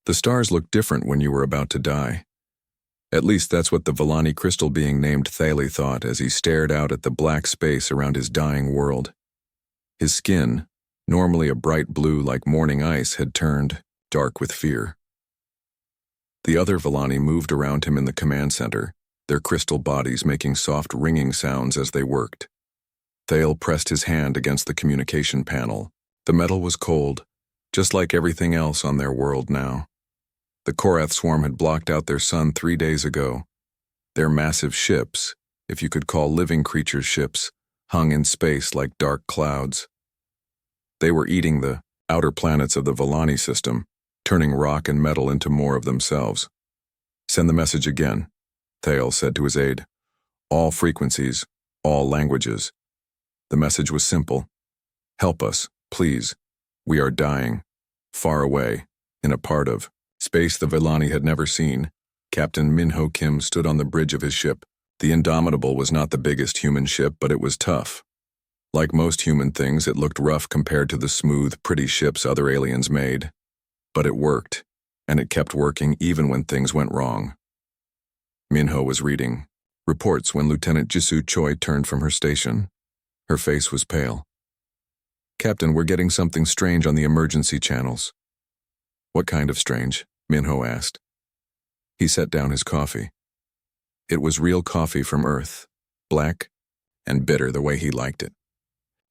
The stars look different when you were about to die. At least that's what the Vellani crystal being named Thali thought as he stared out at the black space around his dying world. His skin, normally a bright blue like morning ice, had turned dark with fear. The other Vellani moved around him in the command center, their crystal bodies making soft ringing sounds as they worked. Thale pressed his hand against the communication panel. The metal was cold, just like everything else on their world now. The Korath swarm had blocked out their sun 3 days ago. Their massive ships, if you could call living creatures ships, hung in space like dark clouds. They were eating the outer planets of the Vellani system, turning rock and metal into more of themselves. "Send the message again," Thale said to his aide. "All frequencies, all languages." The message was simple. "Help us, please. We are dying. Far away, in a part of space the Vellani had never seen." Captain Minho Kim stood on the bridge of his ship. The Indomitable was not the biggest human ship, but it was tough. Like most human things, it looked rough compared to the smooth, pretty ships other aliens made. But it worked, and it kept working even when things went wrong. Minho was reading reports when Lieutenant Jisoo Choi turned from her station. Her face was pale. "Captain, we're getting something strange on the emergency channels." "What kind of strange?" Minho asked. He set down his coffee. It was real coffee from Earth, black and bitter the way he liked it.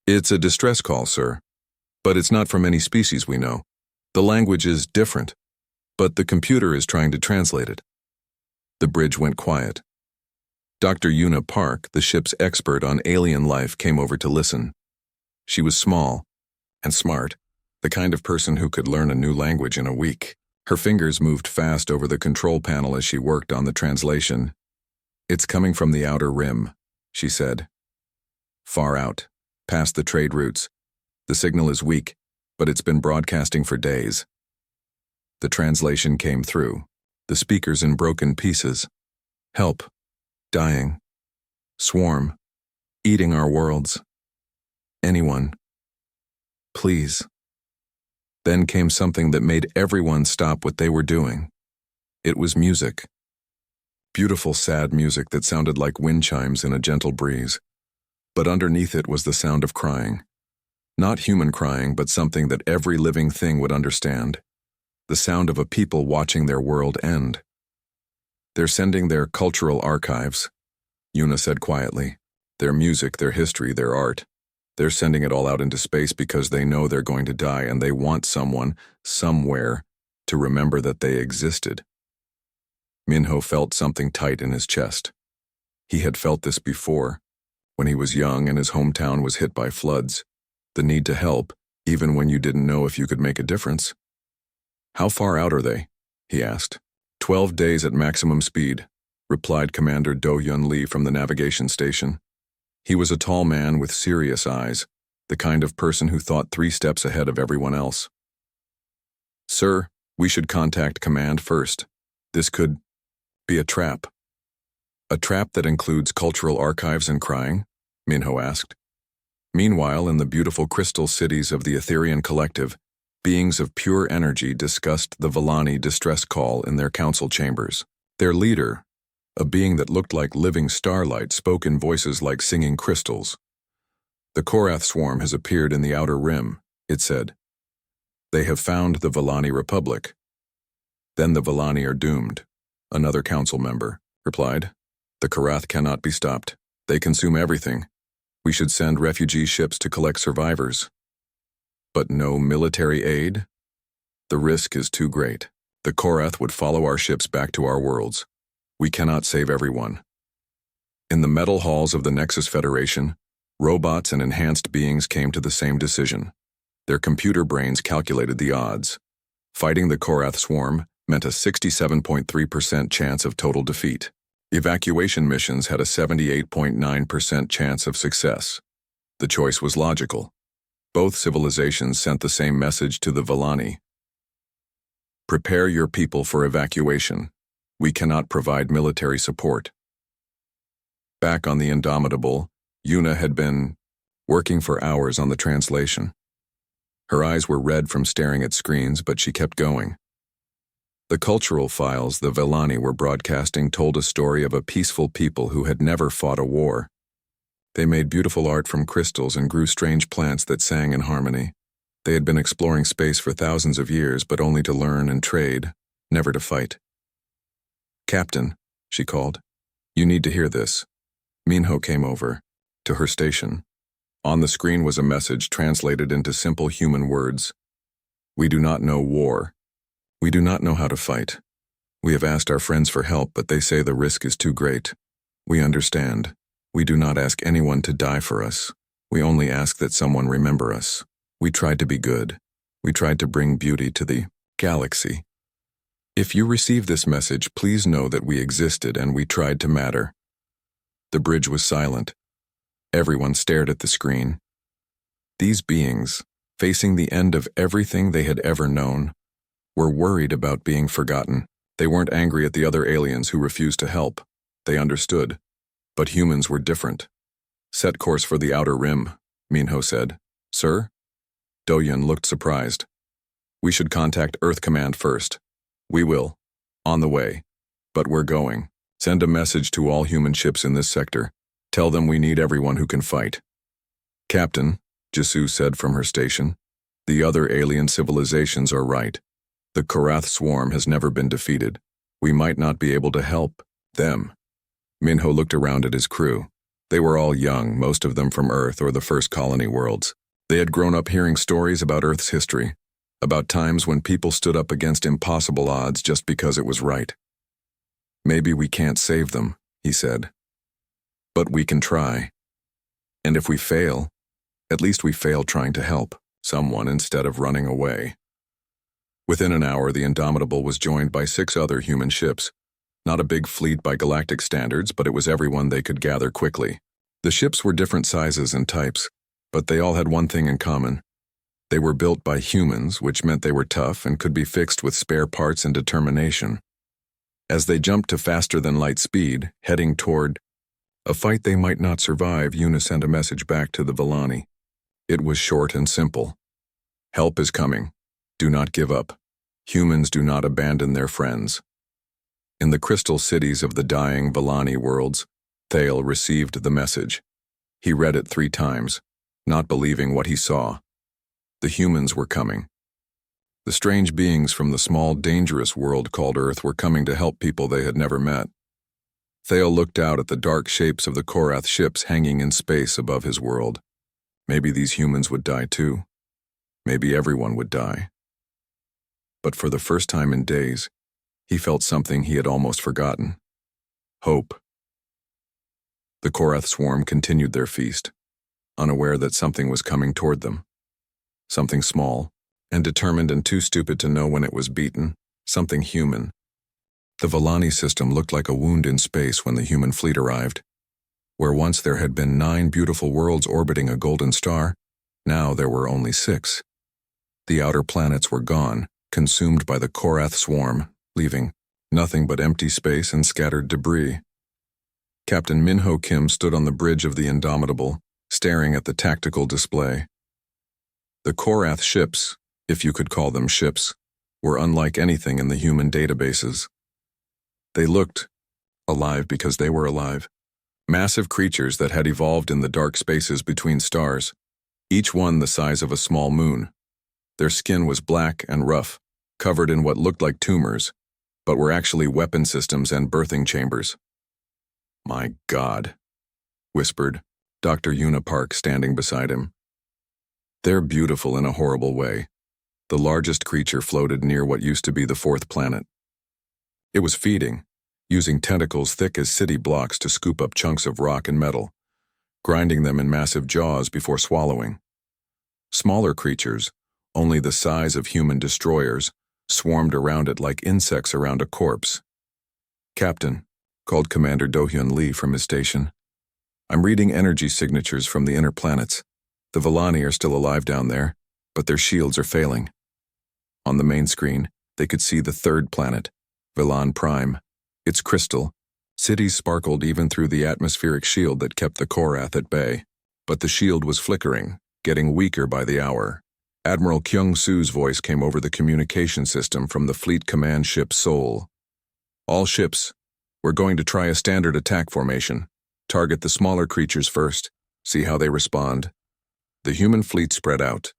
"It's a distress call, sir. But it's not from any species we know. The language is different, but the computer is trying to translate it." The bridge went quiet. Dr. Yuna Park, the ship's expert on alien life, came over to listen. She was small and smart, the kind of person who could learn a new language in a week. Her fingers moved fast over the control panel as she worked on the translation. "It's coming from the outer rim," she said. "Far out, past the trade routes. The signal is weak, but it's been broadcasting for days." The translation came through, the speakers in broken pieces. "Help. Dying. Swarm. Eating our worlds. Anyone. Please." Then came something that made everyone stop what they were doing. It was music. Beautiful, sad music that sounded like wind chimes in a gentle breeze. But underneath it was the sound of crying. Not human crying, but something that every living thing would understand. The sound of a people watching their world end. "They're sending their cultural archives," Yuna said quietly. "Their music, their history, their art. They're sending it all out into space because they know they're going to die and they want someone, somewhere, to remember that they existed." Minho felt something tight in his chest. He had felt this before, when he was young and his hometown was hit by floods. The need to help, even when you didn't know if you could make a difference. "How far out are they?" he asked. 12 days at maximum speed," replied Commander Do Yun Lee from the navigation station. He was a tall man with serious eyes, the kind of person who thought 3 steps ahead of everyone else. "Sir, we should contact command first. This could be a trap." "A trap that includes cultural archives and crying?" Minho asked. Meanwhile, in the beautiful crystal cities of the Etherian Collective, beings of pure energy discussed the Vellani distress call in their council chambers. Their leader, a being that looked like living starlight, spoke in voices like singing crystals. "The Korath swarm has appeared in the outer rim," it said. "They have found the Vellani Republic." "Then the Vellani are doomed," another council member replied. "The Korath cannot be stopped. They consume everything. We should send refugee ships to collect survivors." "But no military aid?" "The risk is too great. The Korath would follow our ships back to our worlds. We cannot save everyone." In the metal halls of the Nexus Federation, robots and enhanced beings came to the same decision. Their computer brains calculated the odds. Fighting the Korath swarm meant a 67.3% chance of total defeat. Evacuation missions had a 78.9% chance of success. The choice was logical. Both civilizations sent the same message to the Vellani. "Prepare your people for evacuation. We cannot provide military support." Back on the Indomitable, Yuna had been working for hours on the translation. Her eyes were red from staring at screens, but she kept going. The cultural files the Vellani were broadcasting told a story of a peaceful people who had never fought a war. They made beautiful art from crystals and grew strange plants that sang in harmony. They had been exploring space for thousands of years, but only to learn and trade, never to fight. "Captain," she called, "you need to hear this." Minho came over to her station. On the screen was a message translated into simple human words. "We do not know war. We do not know how to fight. We have asked our friends for help, but they say the risk is too great. We understand. We do not ask anyone to die for us. We only ask that someone remember us. We tried to be good. We tried to bring beauty to the galaxy. If you receive this message, please know that we existed and we tried to matter." The bridge was silent. Everyone stared at the screen. These beings, facing the end of everything they had ever known, were worried about being forgotten. They weren't angry at the other aliens who refused to help. They understood. But humans were different. "Set course for the outer rim," Minho said. "Sir?" Doyun looked surprised. "We should contact Earth Command first." "We will. On the way. But we're going. Send a message to all human ships in this sector. Tell them we need everyone who can fight." "Captain," Jisoo said from her station, "the other alien civilizations are right. The Korath swarm has never been defeated. We might not be able to help them." Minho looked around at his crew. They were all young, most of them from Earth or the first colony worlds. They had grown up hearing stories about Earth's history, about times when people stood up against impossible odds just because it was right. "Maybe we can't save them," he said. "But we can try. And if we fail, at least we fail trying to help someone instead of running away." Within an hour, the Indomitable was joined by 6 other human ships. Not a big fleet by galactic standards, but it was everyone they could gather quickly. The ships were different sizes and types, but they all had one thing in common. They were built by humans, which meant they were tough and could be fixed with spare parts and determination. As they jumped to faster-than-light speed, heading toward a fight they might not survive, Yuna sent a message back to the Vellani. It was short and simple. "Help is coming. Do not give up. Humans do not abandon their friends." In the crystal cities of the dying Vellani worlds, Thale received the message. He read it 3 times, not believing what he saw. The humans were coming. The strange beings from the small, dangerous world called Earth were coming to help people they had never met. Thale looked out at the dark shapes of the Korath ships hanging in space above his world. Maybe these humans would die too. Maybe everyone would die. But for the first time in days, he felt something he had almost forgotten. Hope. The Korath swarm continued their feast, unaware that something was coming toward them. Something small, and determined and too stupid to know when it was beaten, something human. The Vellani system looked like a wound in space when the human fleet arrived. Where once there had been 9 beautiful worlds orbiting a golden star, now there were only 6. The outer planets were gone, consumed by the Korath swarm, leaving nothing but empty space and scattered debris. Captain Minho Kim stood on the bridge of the Indomitable, staring at the tactical display. The Korath ships, if you could call them ships, were unlike anything in the human databases. They looked alive because they were alive. Massive creatures that had evolved in the dark spaces between stars, each one the size of a small moon. Their skin was black and rough, covered in what looked like tumors, but were actually weapon systems and birthing chambers. "My God," whispered Dr. Yuna Park standing beside him. "They're beautiful in a horrible way." The largest creature floated near what used to be the 4th planet. It was feeding, using tentacles thick as city blocks to scoop up chunks of rock and metal, grinding them in massive jaws before swallowing. Smaller creatures, only the size of human destroyers, swarmed around it like insects around a corpse. "Captain," called Commander Do-hyun Lee from his station, "I'm reading energy signatures from the inner planets. The Vellani are still alive down there, but their shields are failing." On the main screen, they could see the 3rd planet, Velan Prime. Its crystal, cities sparkled even through the atmospheric shield that kept the Korath at bay. But the shield was flickering, getting weaker by the hour. Admiral Kyung-Soo's voice came over the communication system from the fleet command ship Seoul. All ships, we're going to try a standard attack formation. Target the smaller creatures first, see how they respond. The human fleet spread out.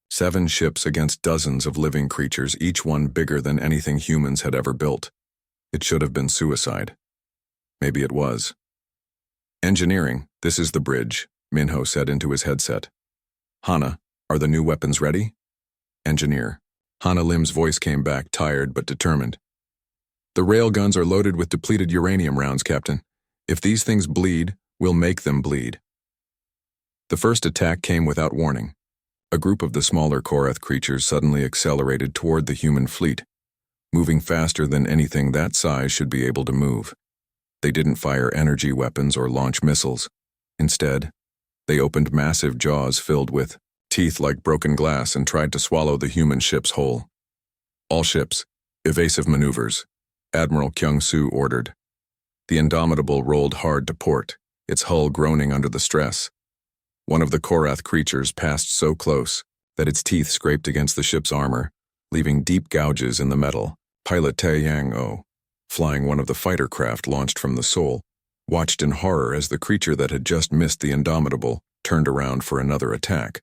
7 ships against dozens of living creatures, each one bigger than anything humans had ever built. It should have been suicide. Maybe it was. Engineering, this is the bridge, Minho said into his headset. Hana, are the new weapons ready? Engineer. Hana Lim's voice came back, tired but determined. The railguns are loaded with depleted uranium rounds, Captain. If these things bleed, we'll make them bleed. The first attack came without warning. A group of the smaller Korath creatures suddenly accelerated toward the human fleet, moving faster than anything that size should be able to move. They didn't fire energy weapons or launch missiles. Instead, they opened massive jaws filled with teeth like broken glass and tried to swallow the human ships whole. All ships, evasive maneuvers, Admiral Kyung-Soo ordered. The Indomitable rolled hard to port, its hull groaning under the stress. One of the Korath creatures passed so close that its teeth scraped against the ship's armor, leaving deep gouges in the metal. Pilot Tae-Yang-Oh, flying one of the fighter craft launched from the Seoul, watched in horror as the creature that had just missed the Indomitable turned around for another attack.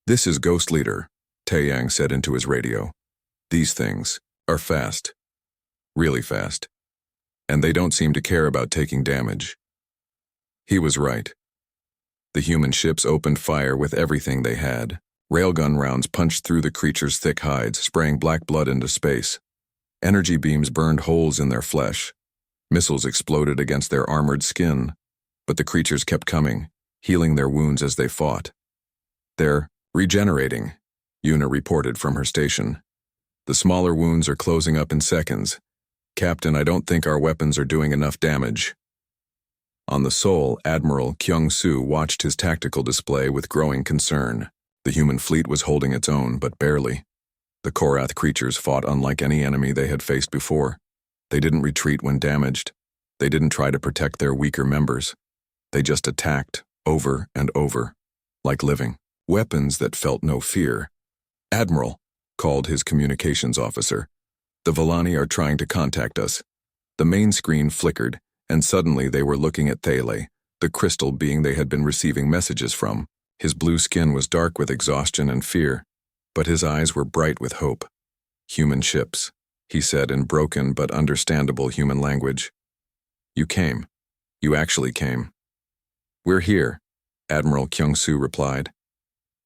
This is Ghost Leader, Tae-Yang said into his radio. These things are fast. Really fast. And they don't seem to care about taking damage. He was right. The human ships opened fire with everything they had. Railgun rounds punched through the creatures' thick hides, spraying black blood into space. Energy beams burned holes in their flesh. Missiles exploded against their armored skin. But the creatures kept coming, healing their wounds as they fought. They're regenerating, Yuna reported from her station. The smaller wounds are closing up in seconds. Captain, I don't think our weapons are doing enough damage. On the Seoul, Admiral Kyung-Soo watched his tactical display with growing concern. The human fleet was holding its own, but barely. The Korath creatures fought unlike any enemy they had faced before. They didn't retreat when damaged. They didn't try to protect their weaker members. They just attacked, over and over, like living weapons that felt no fear. Admiral, called his communications officer. The Villani are trying to contact us. The main screen flickered, and suddenly they were looking at Thale, the crystal being they had been receiving messages from. His blue skin was dark with exhaustion and fear, but his eyes were bright with hope. Human ships, he said in broken but understandable human language. You came. You actually came. We're here, Admiral Kyung-Soo replied.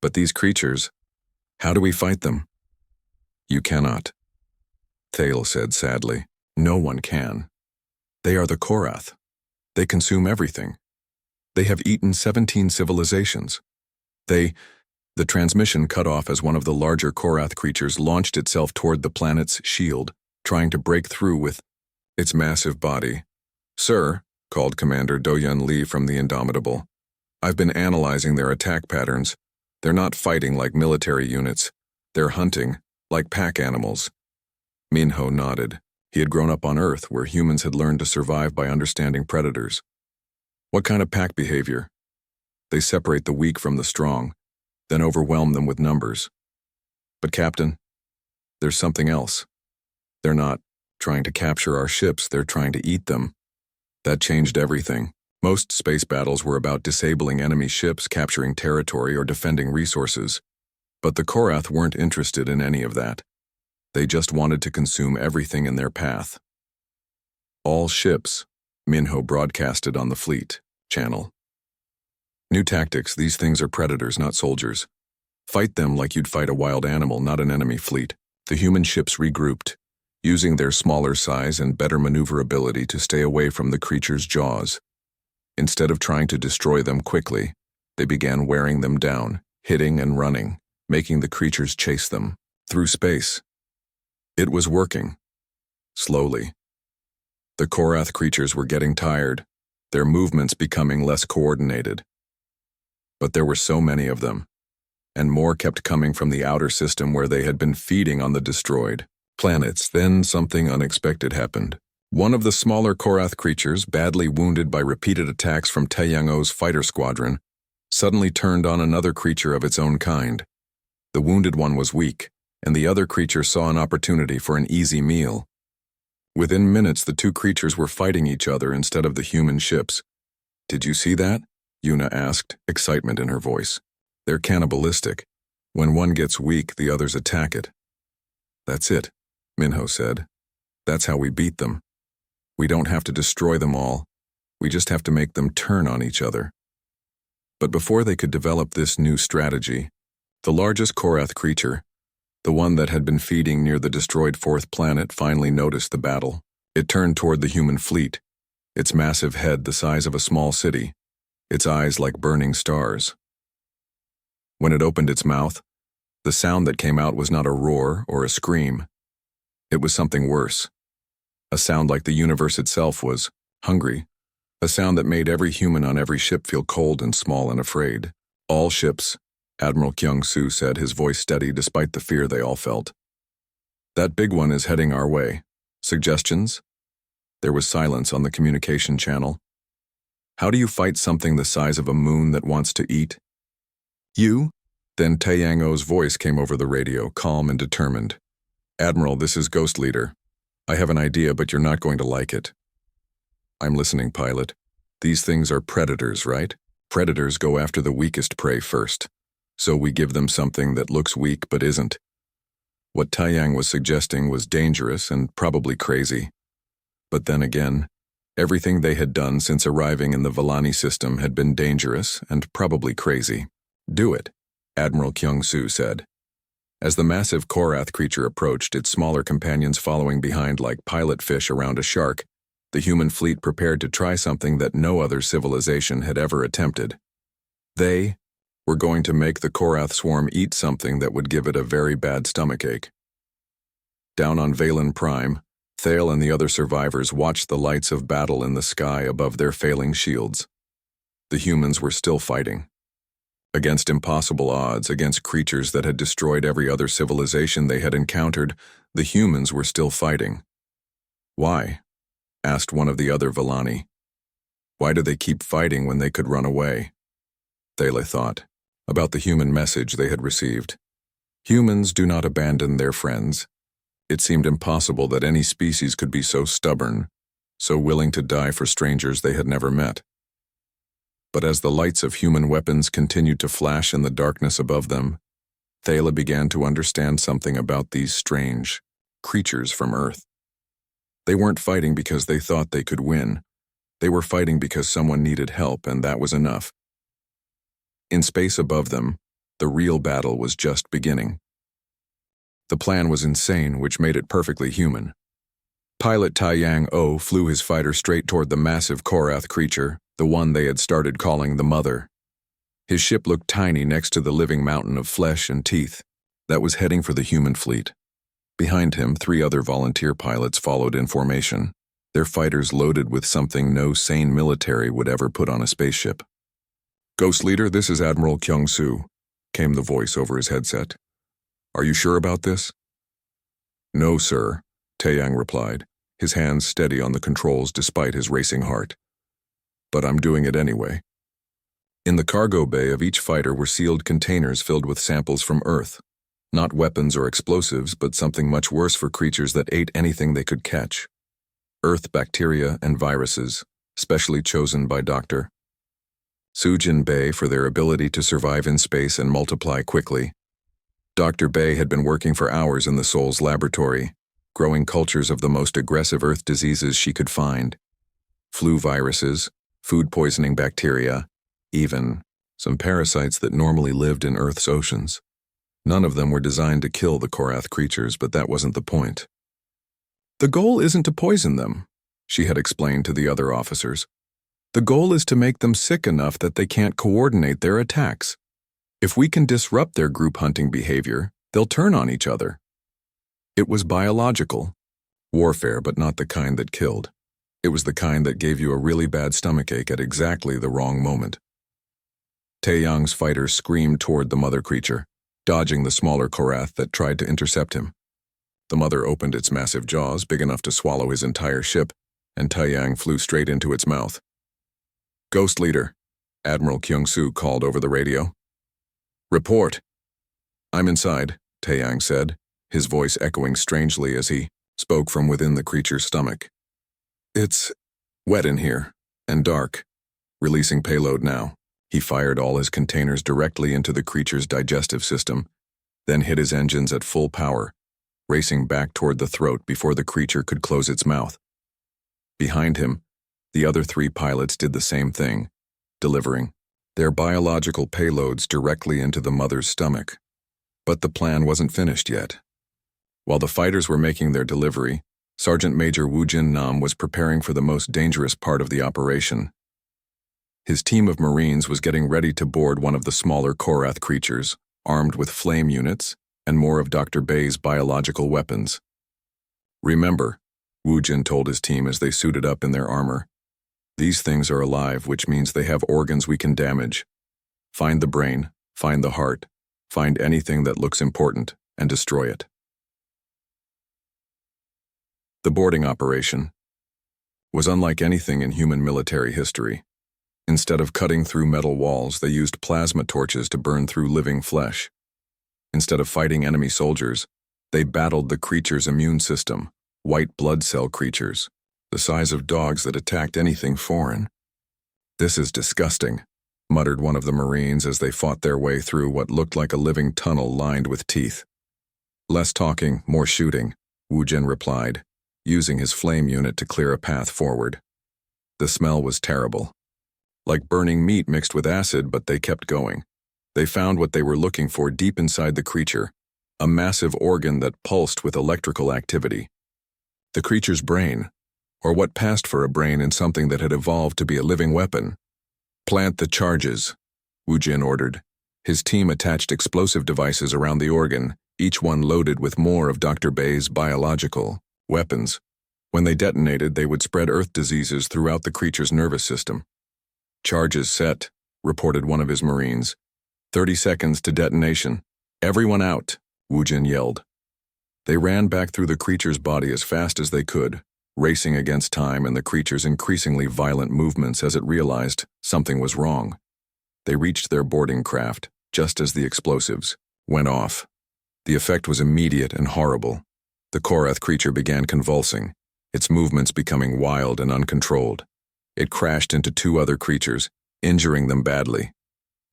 But these creatures, how do we fight them? You cannot. Thale said sadly. No one can. They are the Korath. They consume everything. They have eaten 17 civilizations. The transmission cut off as one of the larger Korath creatures launched itself toward the planet's shield, trying to break through with its massive body. Sir, called Commander Do-Yun Lee from the Indomitable, I've been analyzing their attack patterns. They're not fighting like military units. They're hunting, like pack animals. Minho nodded. He had grown up on Earth, where humans had learned to survive by understanding predators. What kind of pack behavior? They separate the weak from the strong, then overwhelm them with numbers. But Captain, there's something else. They're not trying to capture our ships, they're trying to eat them. That changed everything. Most space battles were about disabling enemy ships, capturing territory, or defending resources. But the Korath weren't interested in any of that. They just wanted to consume everything in their path. All ships, Minho broadcasted on the fleet channel. New tactics, these things are predators, not soldiers. Fight them like you'd fight a wild animal, not an enemy fleet. The human ships regrouped, using their smaller size and better maneuverability to stay away from the creature's jaws. Instead of trying to destroy them quickly, they began wearing them down, hitting and running, making the creatures chase them through space. It was working. Slowly. The Korath creatures were getting tired, their movements becoming less coordinated. But there were so many of them, and more kept coming from the outer system where they had been feeding on the destroyed planets. Then something unexpected happened. One of the smaller Korath creatures, badly wounded by repeated attacks from Tae-Young-Oh's fighter squadron, suddenly turned on another creature of its own kind. The wounded one was weak, and the other creature saw an opportunity for an easy meal. Within minutes, the two creatures were fighting each other instead of the human ships. "Did you see that?" Yuna asked, excitement in her voice. "They're cannibalistic. When one gets weak, the others attack it." "That's it," Minho said. "That's how we beat them. We don't have to destroy them all. We just have to make them turn on each other." But before they could develop this new strategy, the largest Korath creature, the one that had been feeding near the destroyed fourth planet, finally noticed the battle. It turned toward the human fleet, its massive head the size of a small city, its eyes like burning stars. When it opened its mouth, the sound that came out was not a roar or a scream. It was something worse. A sound like the universe itself was hungry, a sound that made every human on every ship feel cold and small and afraid. "All ships," Admiral Kyung-soo said, his voice steady despite the fear they all felt. "That big one is heading our way. Suggestions?" There was silence on the communication channel. "How do you fight something the size of a moon that wants to eat?" "You?" Then Taeyang-o's voice came over the radio, calm and determined. "Admiral, this is Ghost Leader. I have an idea, but you're not going to like it." "I'm listening, pilot. These things are predators, right? Predators go after the weakest prey first. So we give them something that looks weak but isn't." What Taeyang was suggesting was dangerous and probably crazy. But then again, everything they had done since arriving in the Villani system had been dangerous and probably crazy. "Do it," Admiral Kyung-soo said. As the massive Korath creature approached, its smaller companions following behind like pilot fish around a shark, the human fleet prepared to try something that no other civilization had ever attempted. They were going to make the Korath swarm eat something that would give it a very bad stomachache. Down on Valen Prime, Thale and the other survivors watched the lights of battle in the sky above their failing shields. The humans were still fighting. Against impossible odds, against creatures that had destroyed every other civilization they had encountered, the humans were still fighting. "Why?" asked one of the other Villani. "Why do they keep fighting when they could run away?" Thale thought about the human message they had received. Humans do not abandon their friends. It seemed impossible that any species could be so stubborn, so willing to die for strangers they had never met. But as the lights of human weapons continued to flash in the darkness above them, Thale began to understand something about these strange creatures from Earth. They weren't fighting because they thought they could win. They were fighting because someone needed help, and that was enough. In space above them, the real battle was just beginning. The plan was insane, which made it perfectly human. Pilot Taeyang-o flew his fighter straight toward the massive Korath creature, the one they had started calling the Mother. His ship looked tiny next to the living mountain of flesh and teeth that was heading for the human fleet. Behind him, 3 other volunteer pilots followed in formation, their fighters loaded with something no sane military would ever put on a spaceship. "Ghost Leader, this is Admiral Kyung-soo," came the voice over his headset. "Are you sure about this?" "No, sir," Taeyang replied, his hands steady on the controls despite his racing heart. "But I'm doing it anyway." In the cargo bay of each fighter were sealed containers filled with samples from Earth. Not weapons or explosives, but something much worse for creatures that ate anything they could catch. Earth bacteria and viruses, specially chosen by Dr. Sujin Bay for their ability to survive in space and multiply quickly. Dr. Bay had been working for hours in the Soul's laboratory, growing cultures of the most aggressive Earth diseases she could find. Flu viruses, food poisoning bacteria, even some parasites that normally lived in Earth's oceans. None of them were designed to kill the Korath creatures, but that wasn't the point. "The goal isn't to poison them," she had explained to the other officers. "The goal is to make them sick enough that they can't coordinate their attacks. If we can disrupt their group hunting behavior, they'll turn on each other." It was biological. Warfare, but not the kind that killed. It was the kind that gave you a really bad stomachache at exactly the wrong moment. Taeyang's fighters screamed toward the mother creature, dodging the smaller Korath that tried to intercept him. The mother opened its massive jaws, big enough to swallow his entire ship, and Taeyang flew straight into its mouth. "Ghost Leader," Admiral Kyung-soo called over the radio. "Report." I'm inside, Taeyang said, his voice echoing strangely as he spoke from within the creature's stomach. It's wet in here, and dark. Releasing payload now. He fired all his containers directly into the creature's digestive system, then hit his engines at full power, racing back toward the throat before the creature could close its mouth. Behind him, the other 3 pilots did the same thing, delivering their biological payloads directly into the mother's stomach. But the plan wasn't finished yet. While the fighters were making their delivery, Sergeant Major Wu Jin Nam was preparing for the most dangerous part of the operation. His team of Marines was getting ready to board one of the smaller Korath creatures, armed with flame units and more of Dr. Bay's biological weapons. Remember, Wu Jin told his team as they suited up in their armor, these things are alive, which means they have organs we can damage. Find the brain, find the heart, find anything that looks important, and destroy it. The boarding operation was unlike anything in human military history. Instead of cutting through metal walls, they used plasma torches to burn through living flesh. Instead of fighting enemy soldiers, they battled the creature's immune system, white blood cell creatures, the size of dogs that attacked anything foreign. This is disgusting, muttered one of the Marines as they fought their way through what looked like a living tunnel lined with teeth. Less talking, more shooting, Wu Jin replied, using his flame unit to clear a path forward. The smell was terrible. Like burning meat mixed with acid, but they kept going. They found what they were looking for deep inside the creature, a massive organ that pulsed with electrical activity. The creature's brain, or what passed for a brain in something that had evolved to be a living weapon. Plant the charges, Wu Jin ordered. His team attached explosive devices around the organ, each one loaded with more of Dr. Bay's biological weapons. When they detonated, they would spread Earth diseases throughout the creature's nervous system. Charges set, reported one of his Marines. 30 seconds to detonation. Everyone out, Wu Jin yelled. They ran back through the creature's body as fast as they could, racing against time and the creature's increasingly violent movements as it realized something was wrong. They reached their boarding craft just as the explosives went off. The effect was immediate and horrible. The Korath creature began convulsing, its movements becoming wild and uncontrolled. It crashed into 2 other creatures, injuring them badly.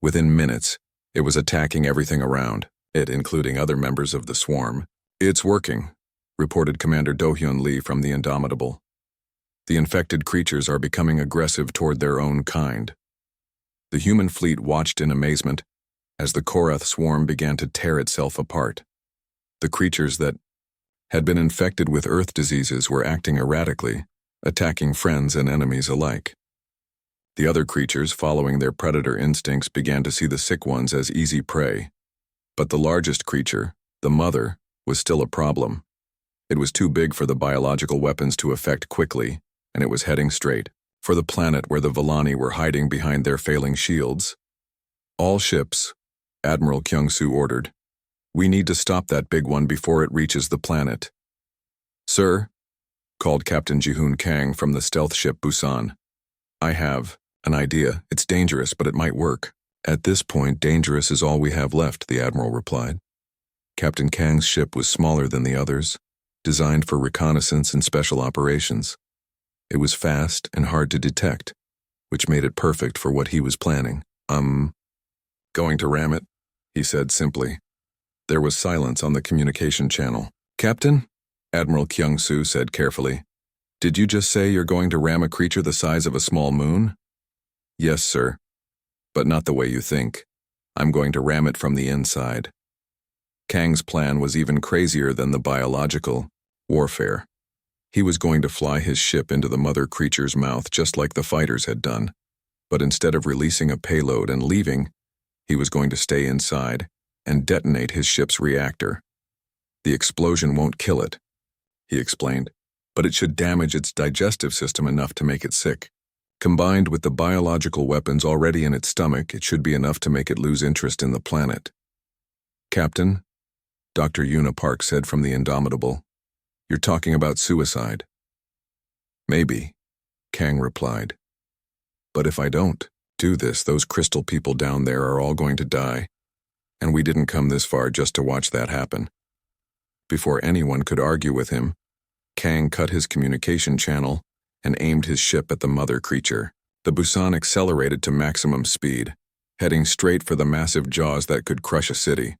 Within minutes, it was attacking everything around it, including other members of the swarm. It's working, reported Commander Do-hyun Lee from the Indomitable. The infected creatures are becoming aggressive toward their own kind. The human fleet watched in amazement as the Korath swarm began to tear itself apart. The creatures that had been infected with Earth diseases were acting erratically, attacking friends and enemies alike. The other creatures, following their predator instincts, began to see the sick ones as easy prey. But the largest creature, the mother, was still a problem. It was too big for the biological weapons to affect quickly, and it was heading straight for the planet where the Villani were hiding behind their failing shields. All ships, Admiral Kyung-soo ordered. We need to stop that big one before it reaches the planet. Sir, called Captain Ji-hoon Kang from the stealth ship Busan. I have an idea. It's dangerous, but it might work. At this point, dangerous is all we have left, the Admiral replied. Captain Kang's ship was smaller than the others, designed for reconnaissance and special operations. It was fast and hard to detect, which made it perfect for what he was planning. Going to ram it, he said simply. There was silence on the communication channel. Captain? Admiral Kyung-soo said carefully. Did you just say you're going to ram a creature the size of a small moon? Yes, sir. But not the way you think. I'm going to ram it from the inside. Kang's plan was even crazier than the biological warfare. He was going to fly his ship into the mother creature's mouth just like the fighters had done. But instead of releasing a payload and leaving, he was going to stay inside and detonate his ship's reactor. The explosion won't kill it, he explained, but it should damage its digestive system enough to make it sick. Combined with the biological weapons already in its stomach, it should be enough to make it lose interest in the planet. Captain, Dr. Yuna Park said from the Indomitable, you're talking about suicide. Maybe, Kang replied. But if I don't do this, those crystal people down there are all going to die. And we didn't come this far just to watch that happen. Before anyone could argue with him, Kang cut his communication channel and aimed his ship at the mother creature. The Busan accelerated to maximum speed, heading straight for the massive jaws that could crush a city.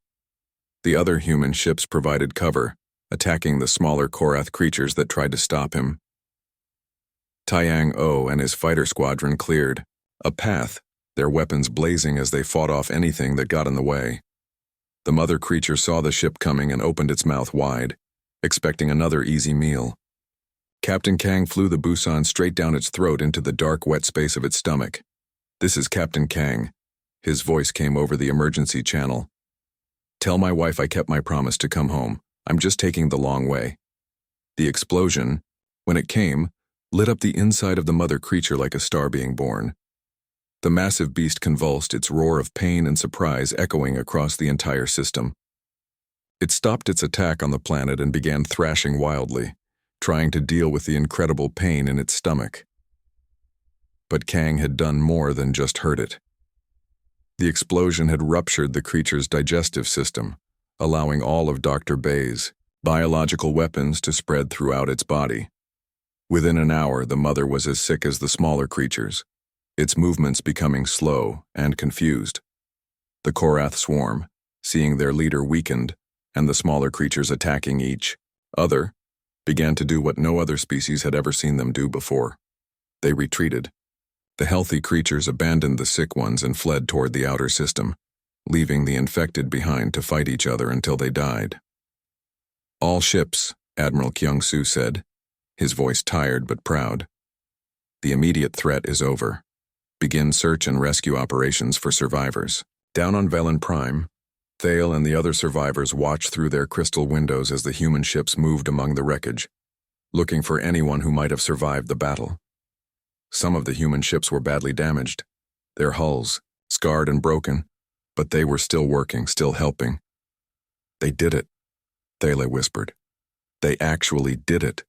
The other human ships provided cover, attacking the smaller Korath creatures that tried to stop him. Taeyang-O and his fighter squadron cleared a path, their weapons blazing as they fought off anything that got in the way. The mother creature saw the ship coming and opened its mouth wide, expecting another easy meal. Captain Kang flew the Busan straight down its throat into the dark, wet space of its stomach. "This is Captain Kang." His voice came over the emergency channel. "Tell my wife I kept my promise to come home. I'm just taking the long way." The explosion, when it came, lit up the inside of the mother creature like a star being born. The massive beast convulsed, its roar of pain and surprise echoing across the entire system. It stopped its attack on the planet and began thrashing wildly, trying to deal with the incredible pain in its stomach. But Kang had done more than just hurt it. The explosion had ruptured the creature's digestive system, allowing all of Dr. Bay's biological weapons to spread throughout its body. Within an hour, the mother was as sick as the smaller creatures, its movements becoming slow and confused. The Korath swarm, seeing their leader weakened and the smaller creatures attacking each other, began to do what no other species had ever seen them do before. They retreated. The healthy creatures abandoned the sick ones and fled toward the outer system, leaving the infected behind to fight each other until they died. "All ships," Admiral Kyung-soo said, his voice tired but proud. "The immediate threat is over. Begin search and rescue operations for survivors." Down on Velen Prime, Thale and the other survivors watched through their crystal windows as the human ships moved among the wreckage, looking for anyone who might have survived the battle. Some of the human ships were badly damaged, their hulls scarred and broken, but they were still working, still helping. "They did it," Thale whispered. "They actually did it."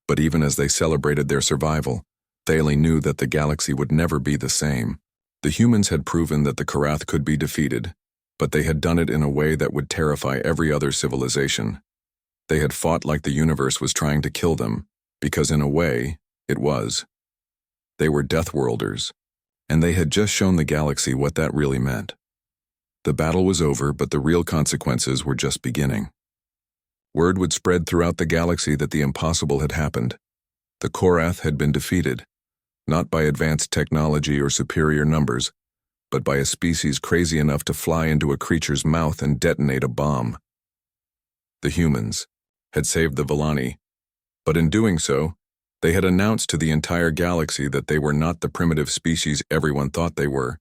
But even as they celebrated their survival, Thale knew that the galaxy would never be the same. The humans had proven that the Korath could be defeated, but they had done it in a way that would terrify every other civilization. They had fought like the universe was trying to kill them, because in a way, it was. They were Deathworlders, and they had just shown the galaxy what that really meant. The battle was over, but the real consequences were just beginning. Word would spread throughout the galaxy that the impossible had happened. The Korath had been defeated, not by advanced technology or superior numbers, but by a species crazy enough to fly into a creature's mouth and detonate a bomb. The humans had saved the Vellani, but in doing so, they had announced to the entire galaxy that they were not the primitive species everyone thought they were.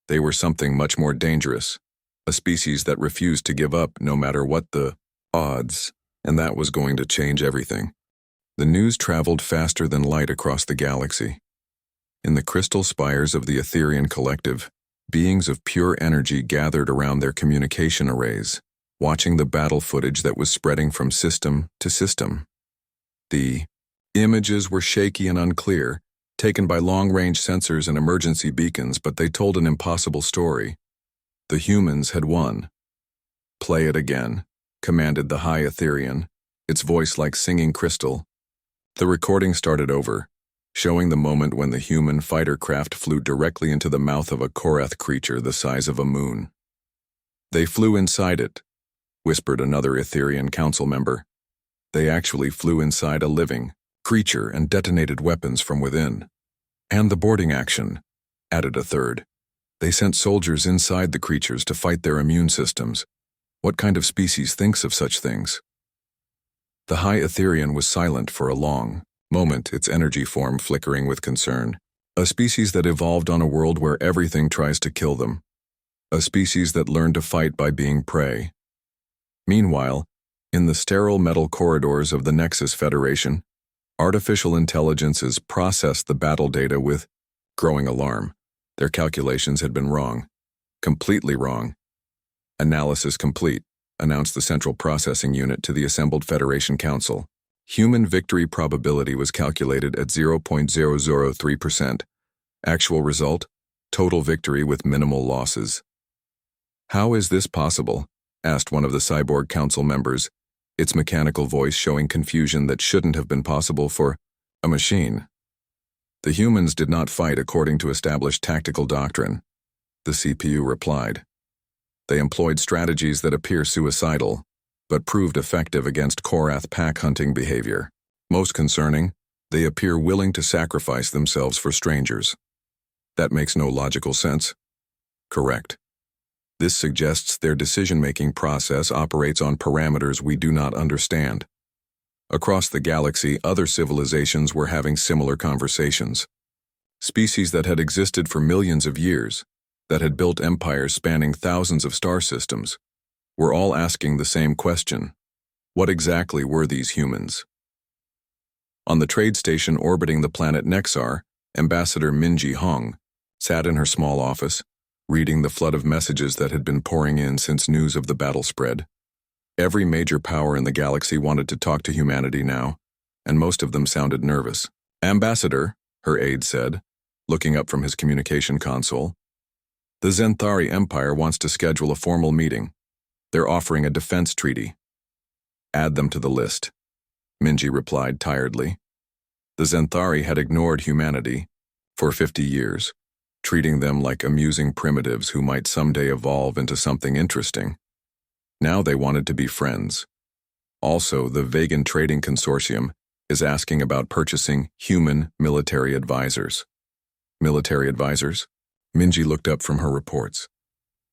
They were something much more dangerous, a species that refused to give up no matter what the odds, and that was going to change everything. The news traveled faster than light across the galaxy. In the crystal spires of the Etherian Collective, beings of pure energy gathered around their communication arrays, watching the battle footage that was spreading from system to system. The images were shaky and unclear, taken by long-range sensors and emergency beacons, but they told an impossible story. The humans had won. "Play it again," commanded the High Etherian, its voice like singing crystal. The recording started over, showing the moment when the human fighter craft flew directly into the mouth of a Korath creature the size of a moon. "They flew inside it," whispered another Etherian council member. "They actually flew inside a living creature and detonated weapons from within." "And the boarding action," added a third. "They sent soldiers inside the creatures to fight their immune systems. What kind of species thinks of such things?" The High Etherian was silent for a long moment, its energy form flickering with concern. A species that evolved on a world where everything tries to kill them. A species that learned to fight by being prey. Meanwhile, in the sterile metal corridors of the Nexus Federation, artificial intelligences processed the battle data with growing alarm. Their calculations had been wrong. Completely wrong. "Analysis complete," announced the Central Processing Unit to the assembled Federation Council. Human victory probability was calculated at 0.003%. Actual result, total victory with minimal losses. "How is this possible?" asked one of the cyborg council members, its mechanical voice showing confusion that shouldn't have been possible for a machine. "The humans did not fight according to established tactical doctrine," the CPU replied. "They employed strategies that appear suicidal, but proved effective against Korath pack-hunting behavior. Most concerning, they appear willing to sacrifice themselves for strangers." "That makes no logical sense." "Correct. This suggests their decision-making process operates on parameters we do not understand." Across the galaxy, other civilizations were having similar conversations. Species that had existed for millions of years, that had built empires spanning thousands of star systems, were all asking the same question: what exactly were these humans? On the trade station orbiting the planet Nexar, Ambassador Minji Hong sat in her small office, reading the flood of messages that had been pouring in since news of the battle spread. Every major power in the galaxy wanted to talk to humanity now, and most of them sounded nervous. "Ambassador," her aide said, looking up from his communication console, "the Zenthari Empire wants to schedule a formal meeting. They're offering a defense treaty." "Add them to the list," Minji replied tiredly. The Zenthari had ignored humanity for 50 years, treating them like amusing primitives who might someday evolve into something interesting. Now they wanted to be friends. Also, the Vegan Trading Consortium is asking about purchasing human military advisors. "Military advisors?" Minji looked up from her reports.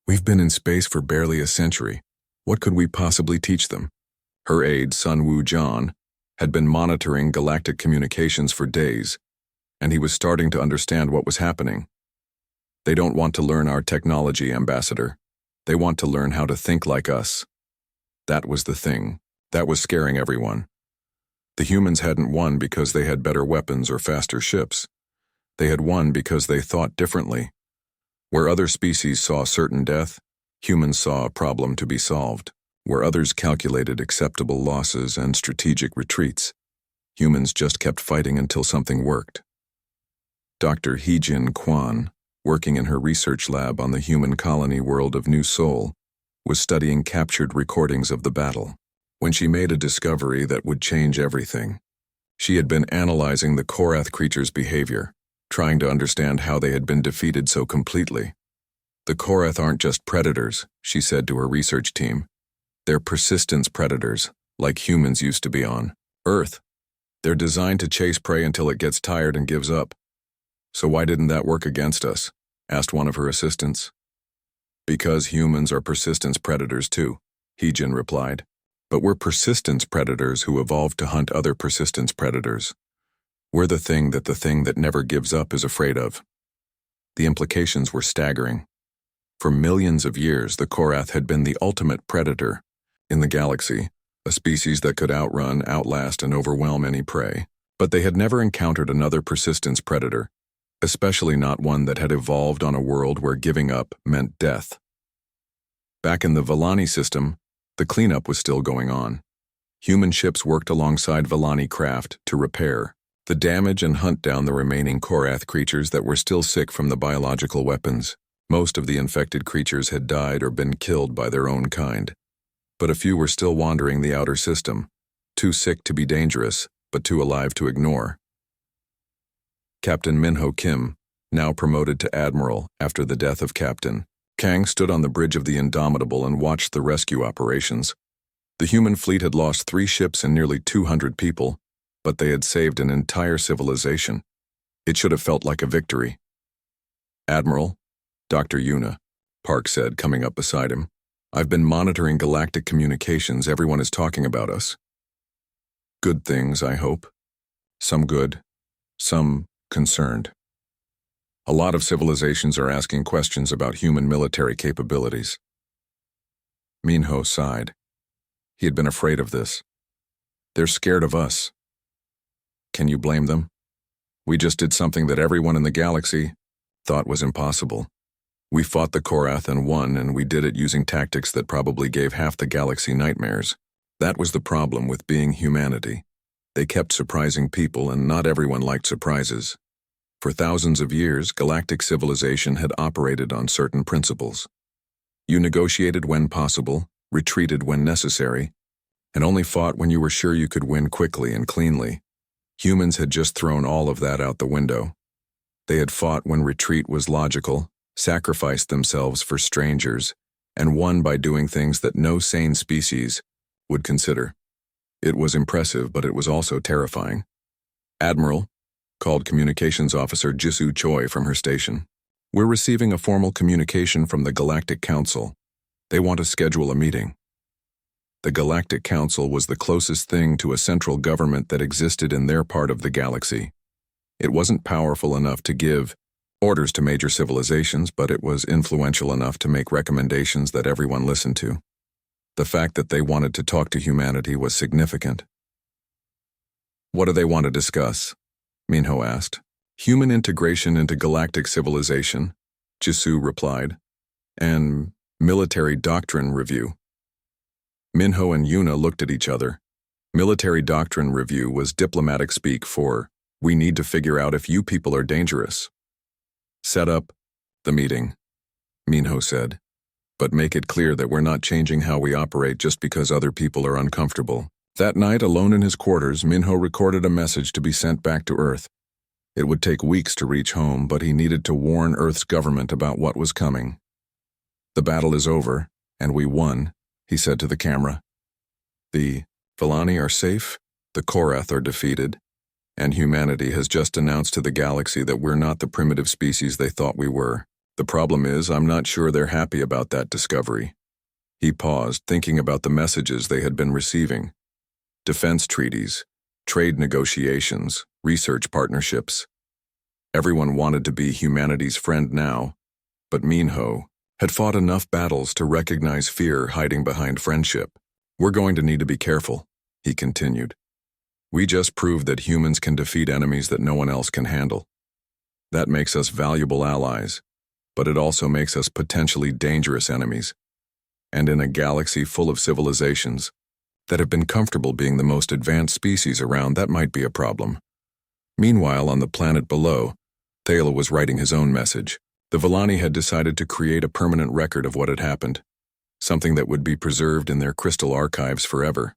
"We've been in space for barely a century. What could we possibly teach them?" Her aide, Sun Woo John, had been monitoring galactic communications for days, and he was starting to understand what was happening. "They don't want to learn our technology, Ambassador. They want to learn how to think like us." That was the thing. That was scaring everyone. The humans hadn't won because they had better weapons or faster ships. They had won because they thought differently. Where other species saw certain death, humans saw a problem to be solved. Where others calculated acceptable losses and strategic retreats, humans just kept fighting until something worked. Dr. Heejin Kwan, working in her research lab on the human colony world of New Seoul, was studying captured recordings of the battle when she made a discovery that would change everything. She had been analyzing the Korath creatures' behavior, trying to understand how they had been defeated so completely. "The Korath aren't just predators," she said to her research team. "They're persistence predators, like humans used to be on Earth. They're designed to chase prey until it gets tired and gives up." "So why didn't that work against us?" asked one of her assistants. "Because humans are persistence predators too," Heejin replied. "But we're persistence predators who evolved to hunt other persistence predators. We're the thing that never gives up is afraid of." The implications were staggering. For millions of years, the Korath had been the ultimate predator in the galaxy, a species that could outrun, outlast, and overwhelm any prey. But they had never encountered another persistence predator, especially not one that had evolved on a world where giving up meant death. Back in the Villani system, the cleanup was still going on. Human ships worked alongside Villani craft to repair the damage and hunt down the remaining Korath creatures that were still sick from the biological weapons. Most of the infected creatures had died or been killed by their own kind. But a few were still wandering the outer system, too sick to be dangerous, but too alive to ignore. Captain Minho Kim, now promoted to Admiral after the death of Captain Kang, stood on the bridge of the Indomitable and watched the rescue operations. The human fleet had lost 3 ships and nearly 200 people, but they had saved an entire civilization. It should have felt like a victory. "Admiral," Dr. Yuna, Park said, coming up beside him, "I've been monitoring galactic communications. Everyone is talking about us. Good things, I hope. Some good, some concerned. A lot of civilizations are asking questions about human military capabilities." Minho sighed. He had been afraid of this. "They're scared of us." Can you blame them? We just did something that everyone in the galaxy thought was impossible. We fought the Korath and won, and we did it using tactics that probably gave half the galaxy nightmares. That was the problem with being humanity. They kept surprising people, and not everyone liked surprises. For thousands of years, galactic civilization had operated on certain principles. You negotiated when possible, retreated when necessary, and only fought when you were sure you could win quickly and cleanly. Humans had just thrown all of that out the window. They had fought when retreat was logical, sacrificed themselves for strangers, and won by doing things that no sane species would consider. It was impressive, but it was also terrifying. "Admiral," called Communications Officer Jisoo Choi from her station. "We're receiving a formal communication from the Galactic Council. They want to schedule a meeting." The Galactic Council was the closest thing to a central government that existed in their part of the galaxy. It wasn't powerful enough to give orders to major civilizations, but it was influential enough to make recommendations that everyone listened to. The fact that they wanted to talk to humanity was significant. "What do they want to discuss?" Minho asked. "Human integration into galactic civilization," Jisoo replied, "and military doctrine review." Minho and Yuna looked at each other. Military doctrine review was diplomatic speak for, "We need to figure out if you people are dangerous." "Set up the meeting," Minho said, "but make it clear that we're not changing how we operate just because other people are uncomfortable." That night, alone in his quarters, Minho recorded a message to be sent back to Earth. It would take weeks to reach home, but he needed to warn Earth's government about what was coming. "The battle is over, and we won," he said to the camera. "The Villani are safe, the Korath are defeated, and humanity has just announced to the galaxy that we're not the primitive species they thought we were. The problem is, I'm not sure they're happy about that discovery." He paused, thinking about the messages they had been receiving. Defense treaties, trade negotiations, research partnerships. Everyone wanted to be humanity's friend now, but Minho had fought enough battles to recognize fear hiding behind friendship. "We're going to need to be careful," he continued. "We just proved that humans can defeat enemies that no one else can handle. That makes us valuable allies, but it also makes us potentially dangerous enemies. And in a galaxy full of civilizations that have been comfortable being the most advanced species around, that might be a problem." Meanwhile, on the planet below, Thala was writing his own message. The Villani had decided to create a permanent record of what had happened, something that would be preserved in their crystal archives forever.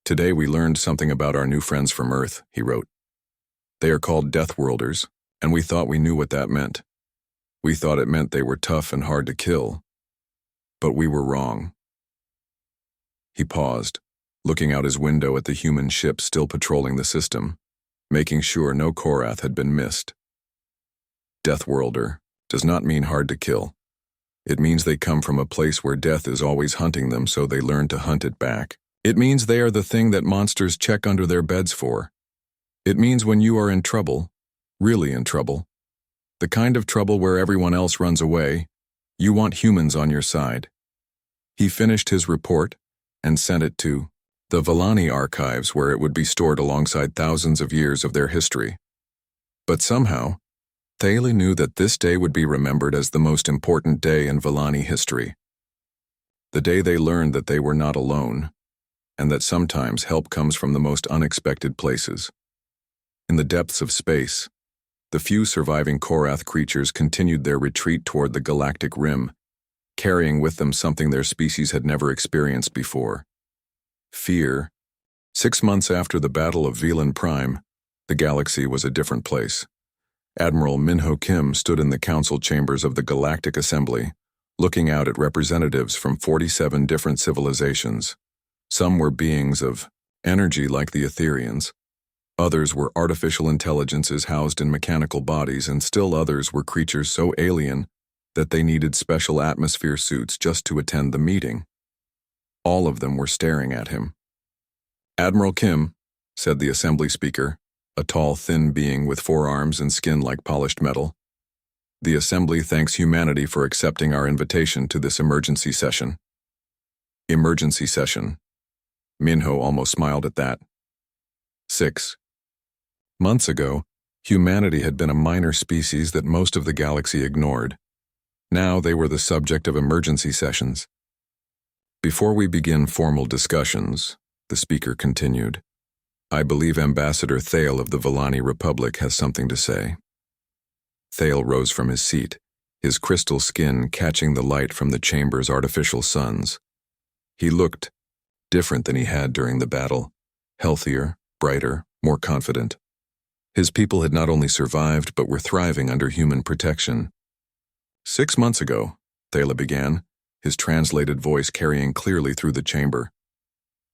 "Today we learned something about our new friends from Earth," he wrote. "They are called Deathworlders, and we thought we knew what that meant. We thought it meant they were tough and hard to kill. But we were wrong." He paused, looking out his window at the human ship still patrolling the system, making sure no Korath had been missed. Deathworlder does not mean hard to kill. It means they come from a place where death is always hunting them, so they learn to hunt it back. It means they are the thing that monsters check under their beds for. It means when you are in trouble, really in trouble, the kind of trouble where everyone else runs away, you want humans on your side. He finished his report and sent it to the Villani archives, where it would be stored alongside thousands of years of their history. But somehow, Thala knew that this day would be remembered as the most important day in Villani history. The day they learned that they were not alone, and that sometimes help comes from the most unexpected places. In the depths of space, the few surviving Korath creatures continued their retreat toward the galactic rim, carrying with them something their species had never experienced before: fear. 6 months after the Battle of Velan Prime, the galaxy was a different place. Admiral Minho Kim stood in the council chambers of the Galactic Assembly, looking out at representatives from 47 different civilizations. Some were beings of energy like the Etherians. Others were artificial intelligences housed in mechanical bodies, and still others were creatures so alien that they needed special atmosphere suits just to attend the meeting. All of them were staring at him. "Admiral Kim," said the assembly speaker, a tall, thin being with 4 arms and skin like polished metal. "The assembly thanks humanity for accepting our invitation to this emergency session." Emergency session. Minho almost smiled at that. 6 months ago, humanity had been a minor species that most of the galaxy ignored. Now they were the subject of emergency sessions. "Before we begin formal discussions," the speaker continued, "I believe Ambassador Thale of the Villani Republic has something to say." Thale rose from his seat, his crystal skin catching the light from the chamber's artificial suns. He looked different than he had during the battle, healthier, brighter, more confident. His people had not only survived but were thriving under human protection. 6 months ago, Thala began, his translated voice carrying clearly through the chamber.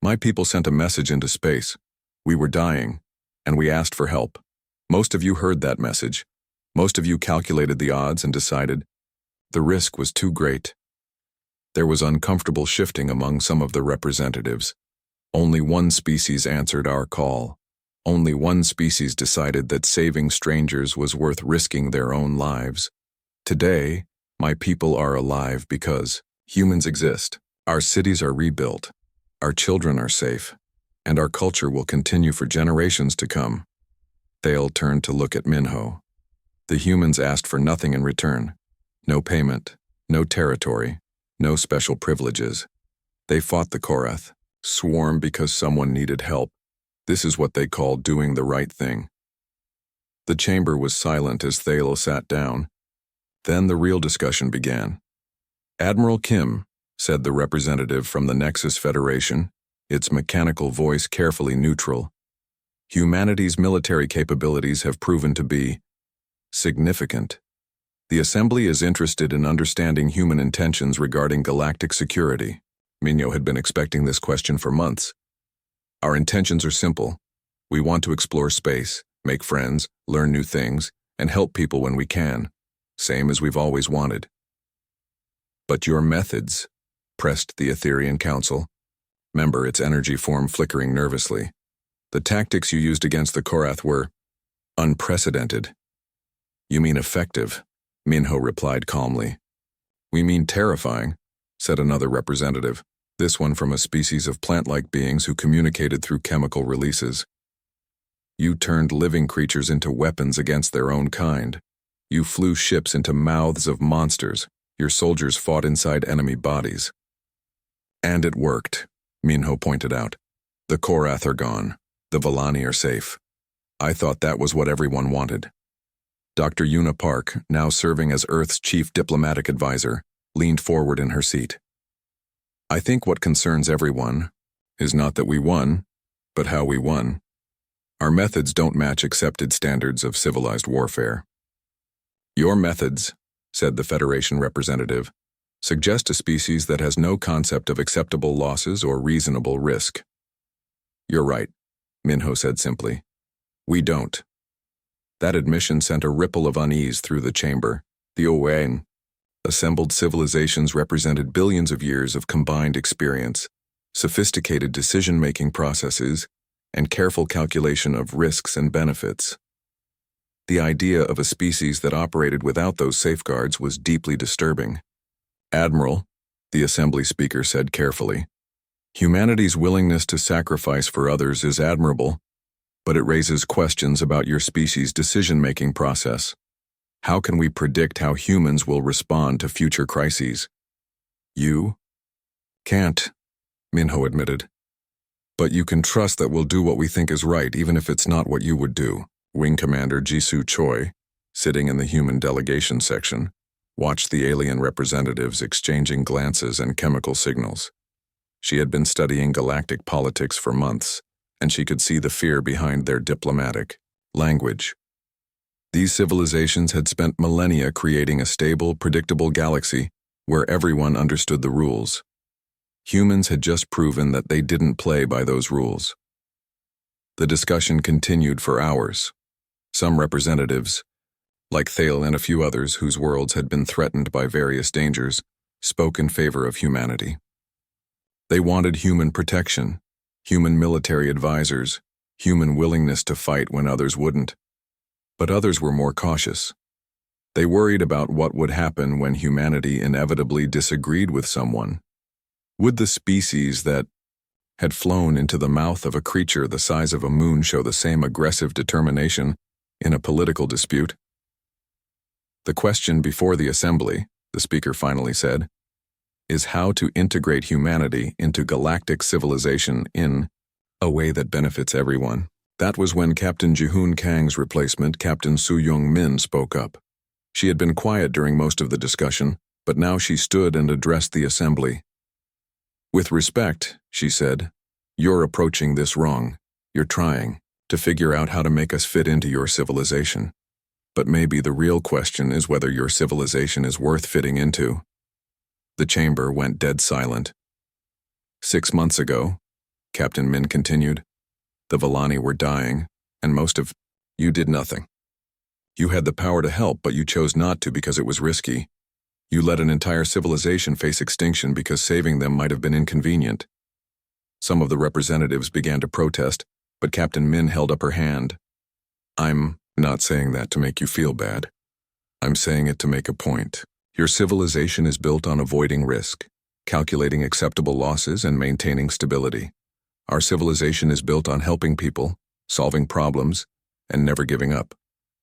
My people sent a message into space. We were dying, and we asked for help. Most of you heard that message. Most of you calculated the odds and decided the risk was too great. There was uncomfortable shifting among some of the representatives. Only one species answered our call. Only one species decided that saving strangers was worth risking their own lives. Today, my people are alive because humans exist. Our cities are rebuilt. Our children are safe. And our culture will continue for generations to come. Thale turned to look at Minho. The humans asked for nothing in return. No payment, no territory, no special privileges. They fought the Korath, swarm because someone needed help. This is what they called doing the right thing. The chamber was silent as Thale sat down. Then the real discussion began. Admiral Kim, said the representative from the Nexus Federation, its mechanical voice carefully neutral, humanity's military capabilities have proven to be significant. The Assembly is interested in understanding human intentions regarding galactic security. Minho had been expecting this question for months. Our intentions are simple. We want to explore space, make friends, learn new things, and help people when we can. Same as we've always wanted. But your methods, pressed the Etherian Council. Member, its energy form flickering nervously. The tactics you used against the Korath were unprecedented. You mean effective, Minho replied calmly. We mean terrifying, said another representative, this one from a species of plant-like beings who communicated through chemical releases. You turned living creatures into weapons against their own kind. You flew ships into mouths of monsters. Your soldiers fought inside enemy bodies. And it worked, Minho pointed out. The Korath are gone. The Vallani are safe. I thought that was what everyone wanted. Dr. Una Park, now serving as Earth's chief diplomatic advisor, leaned forward in her seat. I think what concerns everyone is not that we won, but how we won. Our methods don't match accepted standards of civilized warfare. Your methods, said the Federation representative, suggest a species that has no concept of acceptable losses or reasonable risk. You're right, Minho said simply. We don't. That admission sent a ripple of unease through the chamber. The Owain, assembled civilizations represented billions of years of combined experience, sophisticated decision-making processes, and careful calculation of risks and benefits. The idea of a species that operated without those safeguards was deeply disturbing. Admiral, the Assembly speaker said carefully, humanity's willingness to sacrifice for others is admirable, but it raises questions about your species' decision-making process. How can we predict how humans will respond to future crises? You can't, Minho admitted. But you can trust that we'll do what we think is right, even if it's not what you would do. Wing Commander Jisoo Choi, sitting in the human delegation section, watched the alien representatives exchanging glances and chemical signals. She had been studying galactic politics for months, and she could see the fear behind their diplomatic language. These civilizations had spent millennia creating a stable, predictable galaxy where everyone understood the rules. Humans had just proven that they didn't play by those rules. The discussion continued for hours. Some representatives, like Thale and a few others whose worlds had been threatened by various dangers, spoke in favor of humanity. They wanted human protection, human military advisors, human willingness to fight when others wouldn't. But others were more cautious. They worried about what would happen when humanity inevitably disagreed with someone. Would the species that had flown into the mouth of a creature the size of a moon show the same aggressive determination in a political dispute? The question before the Assembly, the speaker finally said, is how to integrate humanity into galactic civilization in a way that benefits everyone. That was when Captain Jihoon Kang's replacement, Captain Su Young Min, spoke up. She had been quiet during most of the discussion, but now she stood and addressed the assembly. "With respect," she said, "you're approaching this wrong. You're trying to figure out how to make us fit into your civilization. But maybe the real question is whether your civilization is worth fitting into." The chamber went dead silent. 6 months ago, Captain Min continued, the Volani were dying, and most of you did nothing. You had the power to help, but you chose not to because it was risky. You let an entire civilization face extinction because saving them might have been inconvenient. Some of the representatives began to protest, but Captain Min held up her hand. "I'm not saying that to make you feel bad. I'm saying it to make a point. Your civilization is built on avoiding risk, calculating acceptable losses, and maintaining stability. Our civilization is built on helping people, solving problems, and never giving up.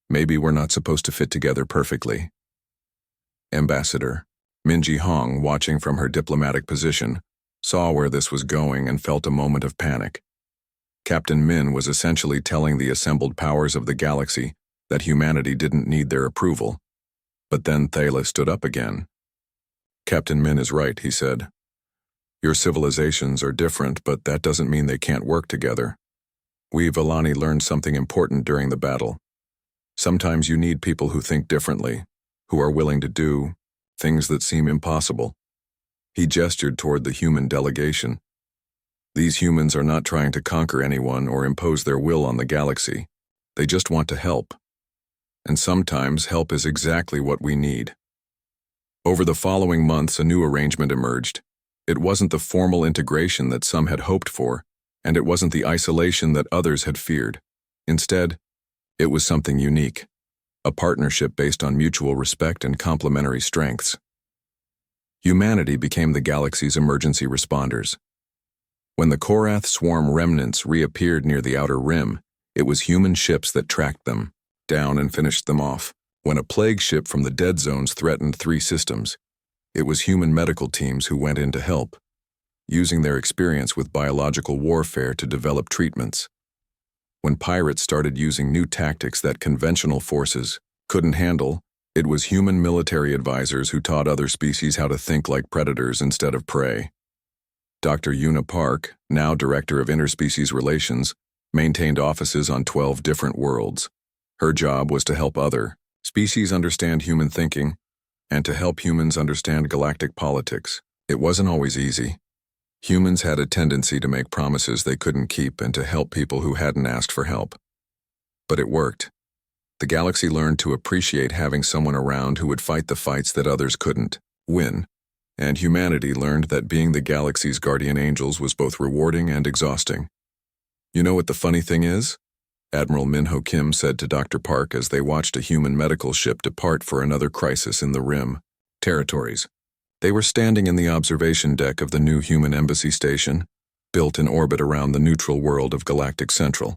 Maybe we're not supposed to fit together perfectly." Ambassador Minji Hong, watching from her diplomatic position, saw where this was going and felt a moment of panic. Captain Min was essentially telling the assembled powers of the galaxy that humanity didn't need their approval. But then Thala stood up again. "Captain Min is right," he said. "Your civilizations are different, but that doesn't mean they can't work together. We Volani learned something important during the battle. Sometimes you need people who think differently, who are willing to do things that seem impossible." He gestured toward the human delegation. "These humans are not trying to conquer anyone or impose their will on the galaxy. They just want to help. And sometimes help is exactly what we need." Over the following months, a new arrangement emerged. It wasn't the formal integration that some had hoped for, and it wasn't the isolation that others had feared. Instead, it was something unique, a partnership based on mutual respect and complementary strengths. Humanity became the galaxy's emergency responders. When the Korath swarm remnants reappeared near the outer rim, it was human ships that tracked them down and finished them off. When a plague ship from the dead zones threatened 3 systems, it was human medical teams who went in to help, using their experience with biological warfare to develop treatments. When pirates started using new tactics that conventional forces couldn't handle, it was human military advisors who taught other species how to think like predators instead of prey. Dr. Yuna Park, now Director of Interspecies Relations, maintained offices on 12 different worlds. Her job was to help other species understand human thinking and to help humans understand galactic politics. It wasn't always easy. Humans had a tendency to make promises they couldn't keep and to help people who hadn't asked for help. But it worked. The galaxy learned to appreciate having someone around who would fight the fights that others couldn't win, and humanity learned that being the galaxy's guardian angels was both rewarding and exhausting. "You know what the funny thing is?" Admiral Minho Kim said to Dr. Park as they watched a human medical ship depart for another crisis in the Rim territories. They were standing in the observation deck of the new human embassy station, built in orbit around the neutral world of Galactic Central.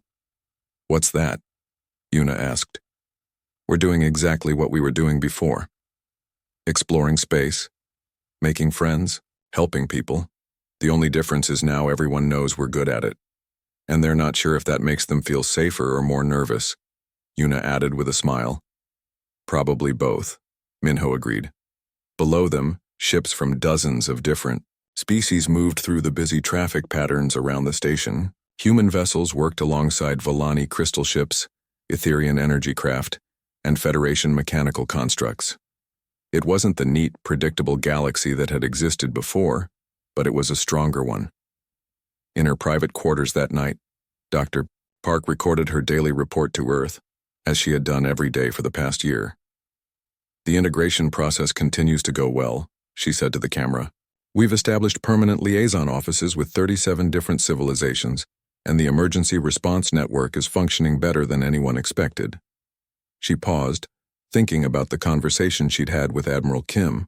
"What's that?" Yuna asked. "We're doing exactly what we were doing before. Exploring space, making friends, helping people. The only difference is now everyone knows we're good at it. And they're not sure if that makes them feel safer or more nervous," Yuna added with a smile. "Probably both," Minho agreed. Below them, ships from dozens of different species moved through the busy traffic patterns around the station. Human vessels worked alongside Volani crystal ships, Etherian energy craft, and Federation mechanical constructs. It wasn't the neat, predictable galaxy that had existed before, but it was a stronger one. In her private quarters that night, Dr. Park recorded her daily report to Earth, as she had done every day for the past year. "The integration process continues to go well," she said to the camera. "We've established permanent liaison offices with 37 different civilizations, and the emergency response network is functioning better than anyone expected." She paused, thinking about the conversation she'd had with Admiral Kim,